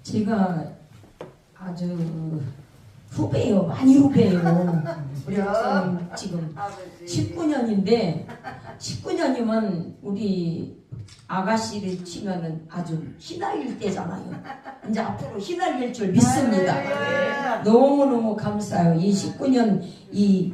제가 아주 후배예요. 많이 후배예요. 우리 목사님 지금 19년인데 19년이면 우리 아가씨를 치면은 아주 휘날릴 때잖아요. 이제 앞으로 휘날릴 줄 믿습니다. 너무너무 감사해요. 이 19년 이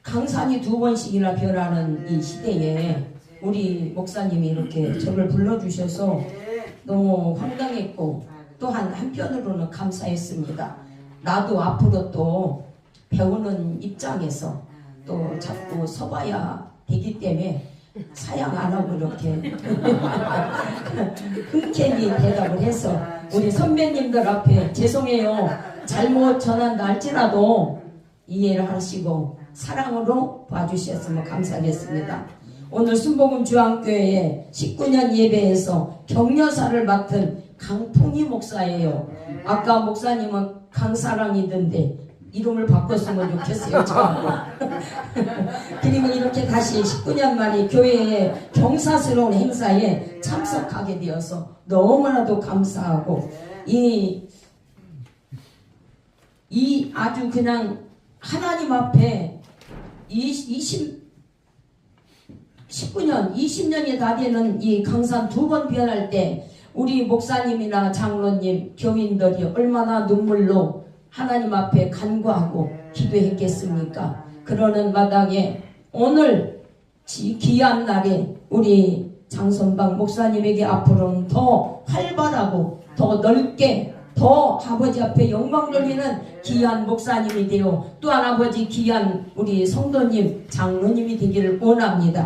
강산이 2번씩이나 변하는 이 시대에 우리 목사님이 이렇게 저를 불러주셔서 너무 황당했고 또한 한편으로는 감사했습니다. 나도 앞으로 또 배우는 입장에서 또 자꾸 서봐야 되기 때문에 사양 안 하고 이렇게 흔쾌히 대답을 해서 우리 선배님들 앞에 죄송해요. 잘못 전한다 할지라도 이해를 하시고 사랑으로 봐주셨으면 감사하겠습니다. 오늘 순복음 주한교회에 19년 예배에서 격려사를 맡은 강풍희 목사예요. 아까 목사님은 강사랑이던데 이름을 바꿨으면 좋겠어요. 저하고. 그리고 이렇게 다시 19년 만에 교회의 경사스러운 행사에 참석하게 되어서 너무나도 감사하고 이 아주 그냥 하나님 앞에 19년, 20년이 다 되는 이 강산 2번 변할 때 우리 목사님이나 장로님, 교인들이 얼마나 눈물로 하나님 앞에 간구하고 기도했겠습니까? 그러는 마당에 오늘 귀한 날에 우리 장선방 목사님에게 앞으로는 더 활발하고 더 넓게 더 아버지 앞에 영광 돌리는 귀한 목사님이 되어 또한 아버지 귀한 우리 성도님, 장로님이 되기를 원합니다.